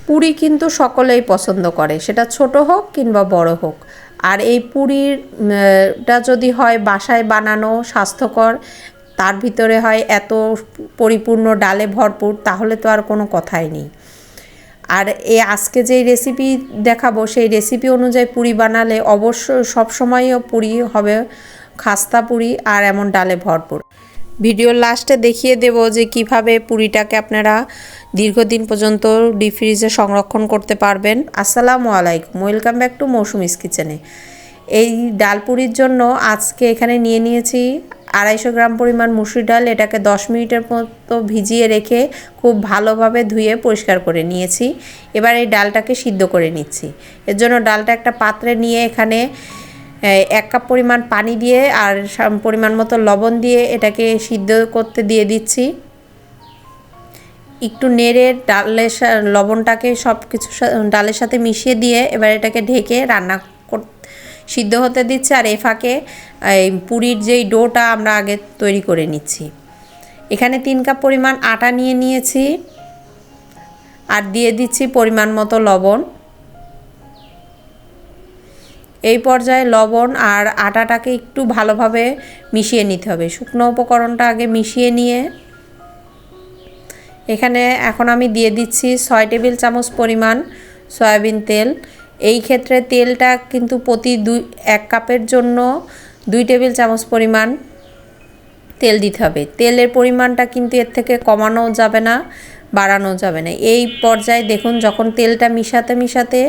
পুরি কিন্তু সকলেই পছন্দ করে, সেটা ছোট হোক কিংবা বড় হোক। আর এই পুরিটা যদি হয় বাসায় বানানো স্বাস্থ্যকর, তার ভিতরে হয় এত পরিপূর্ণ ডালে ভরপুর, তাহলে তো আর কোনো কথাই নেই। আর আজকে যেই রেসিপি দেখাবো সেই রেসিপি অনুযায়ী পুরি বানালে অবশ্যই সবসময়ও পুরি হবে খাস্তা পুরি আর এমন ডালে ভরপুর। ভিডিওর লাস্টে দেখিয়ে দেব যে কিভাবে পুরিটাকে আপনারা দীর্ঘদিন পর্যন্ত ডিপ ফ্রিজে সংরক্ষণ করতে পারবেন। আসসালামু আলাইকুম, ওয়েলকাম ব্যাক টু মৌসুমিস কিচেনে। এই ডাল পুরির জন্য আজকে এখানে নিয়ে নিয়েছি 250 গ্রাম পরিমাণ মুসুর ডাল। এটাকে 10 মিনিটের মতো ভিজিয়ে রেখে খুব ভালোভাবে ধুয়ে পরিষ্কার করে নিয়েছি। এবার এই ডালটাকে সিদ্ধ করে নিচ্ছি। এর জন্য ডালটা একটা পাত্রে নিয়ে এখানে 1 কাপ পরিমাণ পানি দিয়ে আর পরিমাণ মতো লবণ দিয়ে এটাকে সিদ্ধ করতে দিয়ে দিচ্ছি। একটু নেড়ে লবণটাকে সব কিছু ডালের সাথে মিশিয়ে দিয়ে এবার এটাকে ঢেকে সিদ্ধ হতে দিচ্ছি। আর এই ফাঁকে এই পুরির যেই ডোটা আমরা আগে তৈরি করে নিচ্ছি। এখানে 3 কাপ পরিমাণ আটা নিয়ে নিয়েছি আর দিয়ে দিচ্ছি পরিমাণ মতো লবণ। এই পর্যায়ে লবণ আর আটাটাকে একটু ভালোভাবে মিশিয়ে নিতে হবে। শুকনো উপকরণটা আগে মিশিয়ে নিয়ে এখানে এখন আমি দিয়ে দিচ্ছি 6 টেবিল চামচ পরিমাণ সয়াবিন তেল। এই ক্ষেত্রে তেলটা কিন্তু প্রতি 1 কাপের জন্য 2 টেবিল চামচ পরিমাণ তেল দিতে হবে। তেলের পরিমাণটা কিন্তু এর থেকে কমানো যাবে না, বাড়ানো যাবে না। এই পর্যায়ে দেখুন যখন তেলটা মিশাতে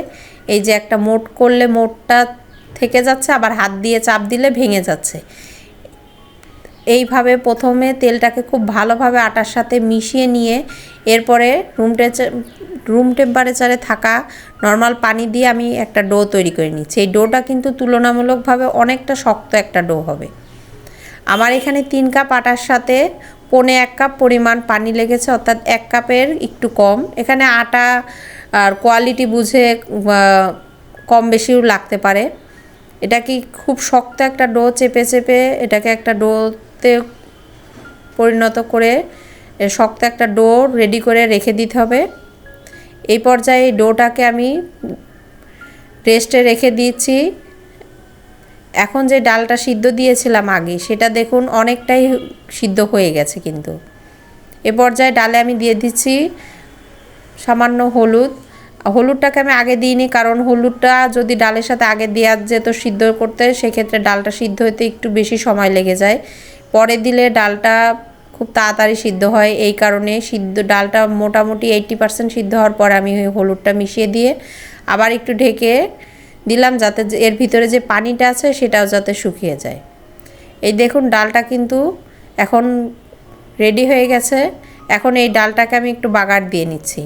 এই যে একটা মোট করলে মোটটা থেকে যাচ্ছে, আবার হাত দিয়ে চাপ দিলে ভেঙে যাচ্ছে। এইভাবে প্রথমে তেলটাকে খুব ভালোভাবে আটার সাথে মিশিয়ে নিয়ে এরপরে রুম টেম্পারেচারে থাকা নর্মাল পানি দিয়ে আমি একটা ডো তৈরি করে নিচ্ছি। এই ডোটা কিন্তু তুলনামূলকভাবে অনেকটা শক্ত একটা ডো হবে। আমার এখানে 3 কাপ আটার সাথে 1.25 কাপ পরিমাণ পানি লেগেছে, অর্থাৎ 1 কাপের একটু কম। এখানে আটা আর কোয়ালিটি বুঝে কম বেশিও লাগতে পারে। এটা কি খুব শক্ত একটা ডো চেপে এটাকে একটা ডোতে পরিণত করে শক্ত একটা ডো রেডি করে রেখে দিতে হবে। এই পর্যায়ে ডোটাকে আমি রেস্টে রেখে দিয়েছি। এখন যে ডালটা সিদ্ধ দিয়েছিলাম আগে সেটা দেখুন অনেকটাই সিদ্ধ হয়ে গেছে কিন্তু। এ পর্যায়ে ডালে আমি দিয়ে দিচ্ছি সামান্য হলুদটাকে আমি আগে দিইনি, কারণ হলুদটা যদি ডালের সাথে আগে দেওয়া যেত সিদ্ধ করতে, সেক্ষেত্রে ডালটা সিদ্ধ হতে একটু বেশি সময় লেগে যায়। পরে দিলে ডালটা খুব তাড়াতাড়ি সিদ্ধ হয়। এই কারণে ডালটা মোটামুটি 80% সিদ্ধ হওয়ার পর আমি হলুদটা মিশিয়ে দিয়ে আবার একটু ঢেকে দিলাম, যাতে এর ভিতরে যে পানিটা আছে সেটাও যাতে শুকিয়ে যায়। এই দেখুন ডালটা কিন্তু এখন রেডি হয়ে গেছে। এখন এই ডালটাকে আমি একটু বাগার দিয়ে নিচ্ছি।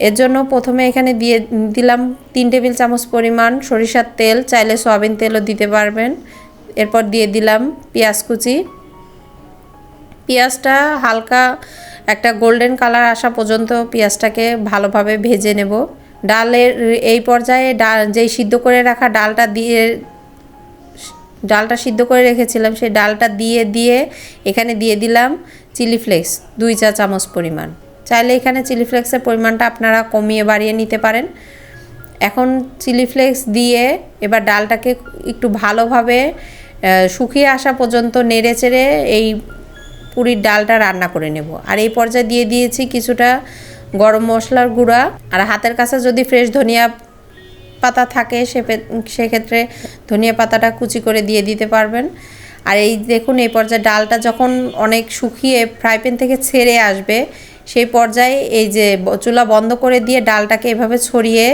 এর জন্য প্রথমে এখানে দিয়ে দিলাম 3 টেবিল চামচ পরিমাণ সরিষার তেল, চাইলে সয়াবিন তেলও দিতে পারবেন। এরপর দিয়ে দিলাম পেঁয়াজ কুচি। পেঁয়াজটা হালকা একটা গোল্ডেন কালার আসা পর্যন্ত পেঁয়াজটাকে ভালোভাবে ভেজে নেব। ডালের এই পর্যায়ে যেই সিদ্ধ করে রাখা ডালটা সিদ্ধ করে রেখেছিলাম সেই ডালটা দিয়ে এখানে দিয়ে দিলাম চিলি ফ্লেক্স 2 চা চামচ পরিমাণ। চাইলে এখানে চিলি ফ্লেক্সের পরিমাণটা আপনারা কমিয়ে বাড়িয়ে নিতে পারেন। এখন চিলি ফ্লেক্স দিয়ে এবার ডালটাকে একটু ভালোভাবে শুকিয়ে আসা পর্যন্ত নেড়েচেড়ে এই পুরির ডালটা রান্না করে নেব। আর এই পর্যায়ে দিয়ে দিয়েছি কিছুটা গরম মশলার গুঁড়া। আর হাতের কাছে যদি ফ্রেশ ধনিয়া পাতা থাকে সেক্ষেত্রে ধনিয়া পাতাটা কুচি করে দিয়ে দিতে পারবেন। আর এই দেখুন এই পর্যায়ে ডালটা যখন অনেক শুকিয়ে ফ্রাই প্যান থেকে ছেড়ে আসবে, সেই পর্যায়ে এই যে চুলা বন্ধ করে দিয়ে ডালটাকে এভাবে ছড়িয়ে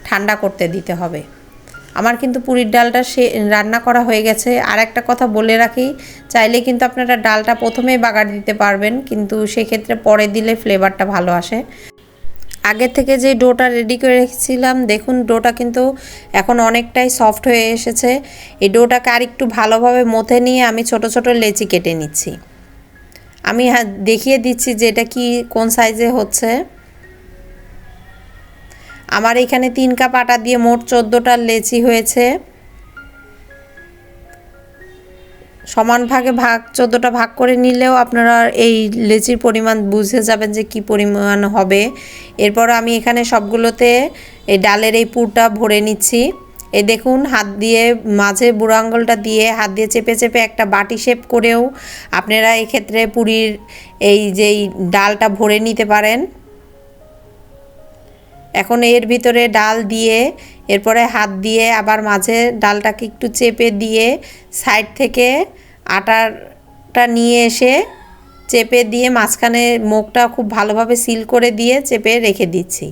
ঠান্ডা করতে দিতে হবে। আমার কিন্তু পুরির ডালটা রান্না করা হয়ে গেছে। আর একটা কথা বলে রাখি, চাইলে কিন্তু আপনারা ডালটা প্রথমেই বাগার দিতে পারবেন, কিন্তু সেক্ষেত্রে পরে দিলে ফ্লেভারটা ভালো আসে। আগে থেকে যে ডোটা রেডি করে রেখেছিলাম দেখুন ডোটা কিন্তু এখন অনেকটাই সফট হয়ে এসেছে। এই ডোটাকে আর একটু ভালোভাবে মথে নিয়ে আমি ছোট ছোট লেচি কেটে নিচ্ছি। আমি দেখিয়ে দিচ্ছি যে এটা কোন সাইজে হচ্ছে। আমার এখানে 3 কাপ আটা দিয়ে মোট 14টা লেচি হয়েছে। সমান ভাগে 14টা ভাগ করে নিলেও আপনারা এই লেচির পরিমাণ বুঝে যাবেন যে কি পরিমাণ হবে। এরপর আমি এখানে সবগুলোতে এই ডালের এই পুরটা ভরে নিচ্ছি। এই দেখুন হাত দিয়ে মাঝে বুড়ো আঙুলটা দিয়ে হাত দিয়ে চেপে চেপে একটা বাটি শেপ করেও আপনারা এক্ষেত্রে পুরির এই যেই ডালটা ভরে নিতে পারেন। এখন এর ভিতরে ডাল দিয়ে এরপরে হাত দিয়ে আবার মাঝে ডালটাকে একটু চেপে দিয়ে সাইড থেকে আটাটা নিয়ে এসে চেপে দিয়ে মাঝখানে মুখটা খুব ভালোভাবে সিল করে দিয়ে চেপে রেখে দিচ্ছি।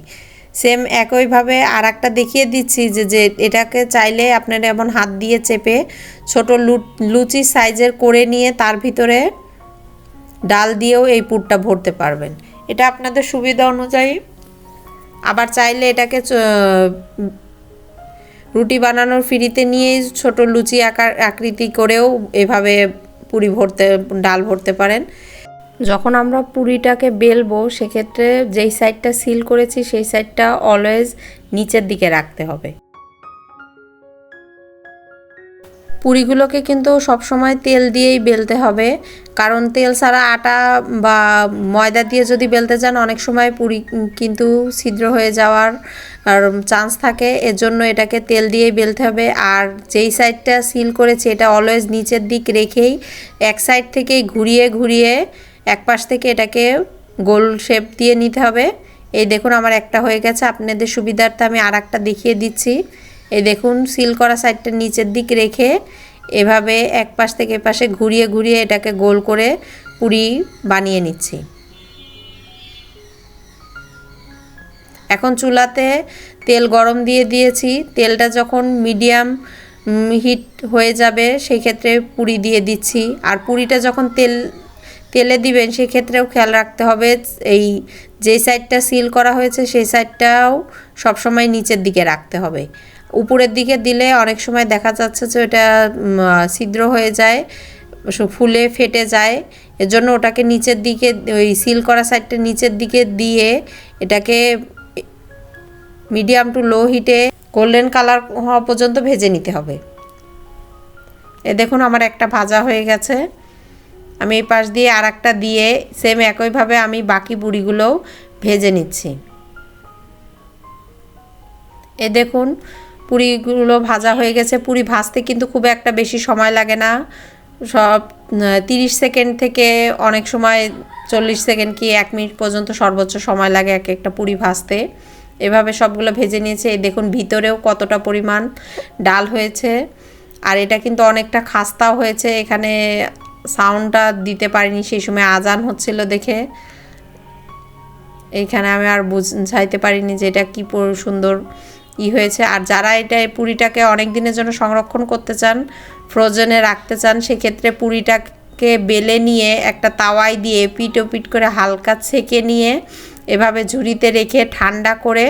সেম একইভাবে আর একটা দেখিয়ে দিচ্ছি যে এটাকে চাইলে আপনারা এমন হাত দিয়ে চেপে ছোট লুচি সাইজের করে নিয়ে তার ভিতরে ডাল দিয়েও এই পুরটা ভরতে পারবেন। এটা আপনাদের সুবিধা অনুযায়ী। আবার চাইলে এটাকে রুটি বানানোর ফ্রিতে নিয়ে ছোট লুচি আকৃতি করেও এভাবে পুরি ভরতে ডাল ভরতে পারেন। যখন আমরা পুরিটাকে বেলবো সেক্ষেত্রে যেই সাইডটা সিল করেছি সেই সাইডটা অলওয়েজ নিচের দিকে রাখতে হবে। পুরিগুলোকে কিন্তু সবসময় তেল দিয়েই বেলতে হবে, কারণ তেল ছাড়া আটা বা ময়দা দিয়ে যদি বেলতে যান অনেক সময় পুরি কিন্তু ছিদ্র হয়ে যাওয়ার চান্স থাকে। এজন্য এটাকে তেল দিয়েই বেলতে হবে। আর যেই সাইডটা সিল করেছে এটা অলওয়েজ নিচের দিক রেখেই এক সাইড থেকেই ঘুরিয়ে ঘুরিয়ে এক পাশ থেকে এটাকে গোল শেপ দিয়ে নিতে হবে। এই দেখুন আমার একটা হয়ে গেছে, আপনাদের সুবিধার্থে আমি আর একটা দেখিয়ে দিচ্ছি। এই দেখুন সিল করা সাইডটা নিচের দিক রেখে এভাবে এক পাশ থেকে পাশে ঘুরিয়ে ঘুরিয়ে এটাকে গোল করে পুরি বানিয়ে নিচ্ছি। এখন চুলাতে তেল গরম দিয়ে দিয়েছি। তেলটা যখন মিডিয়াম হিট হয়ে যাবে সেই ক্ষেত্রে পুরি দিয়ে দিচ্ছি। আর পুরিটা যখন তেলে দিবেন সেই ক্ষেত্রেও খেয়াল রাখতে হবে এই যে সাইডটা সিল করা হয়েছে সেই সাইডটাও সবসময় নিচের দিকে রাখতে হবে। উপরের দিকে দিলে অনেক সময় দেখা যাচ্ছে যে ওটা ছিদ্র হয়ে যায়, ফুলে ফেটে যায়। এজন্য ওটাকে নিচের দিকে ওই সিল করা সাইডটা নিচের দিকে দিয়ে এটাকে মিডিয়াম টু লো হিটে গোল্ডেন কালার হওয়া পর্যন্ত ভেজে নিতে হবে। দেখুন আমার একটা ভাজা হয়ে গেছে। আমি এই পাশ দিয়ে আর একটা দিয়ে সেম একইভাবে আমি বাকি পুরিগুলোও ভেজে নিচ্ছি। দেখুন পুরিগুলো ভাজা হয়ে গেছে। পুরি ভাজতে কিন্তু খুব একটা বেশি সময় লাগে না, সব 30 সেকেন্ড থেকে অনেক সময় 40 সেকেন্ড কি 1 মিনিট পর্যন্ত সর্বোচ্চ সময় লাগে এক একটা পুরি ভাজতে। এভাবে সবগুলো ভেজে নিয়েছে। এই দেখুন ভিতরেও কতটা পরিমাণ ডাল হয়েছে। আর এটা কিন্তু অনেকটা খাস্তাও হয়েছে। এখানে সাউন্ডটা দিতে পারিনি, সেই সময় আজান হচ্ছিল দেখে এইখানে আমি আর বুঝাইতে পারিনি যে এটা কি সুন্দর হয়েছে। আর যারা এটা পুরিটাকে অনেক দিনের জন্য সংরক্ষণ করতে চান, ফ্রোজেনে রাখতে চান, সেক্ষেত্রে পুরিটাকে বেলে নিয়ে একটা তাওয়ায় দিয়ে পিট ও পিট করে হালকা ছেঁকে নিয়ে এভাবে ঝুড়িতে রেখে ঠান্ডা করে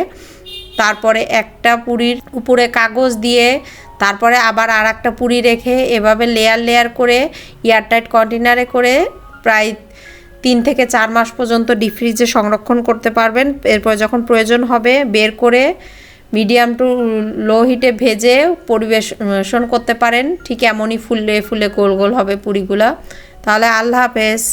তারপরে একটা পুরির উপরে কাগজ দিয়ে তারপরে আবার আর একটা পুরি রেখে এভাবে লেয়ার লেয়ার করে এয়ারটাইট কন্টেনারে করে প্রায় 3 থেকে 4 মাস পর্যন্ত ডিপ ফ্রিজে সংরক্ষণ করতে পারবেন। এরপর যখন প্রয়োজন হবে বের করে মিডিয়াম টু লো হিটে ভেজে পরিবেশন করতে পারেন। ঠিক এমনই ফুলে ফুলে গোল গোল হবে পুরিগুলা। তাহলে আল্লাহ হাফেজ।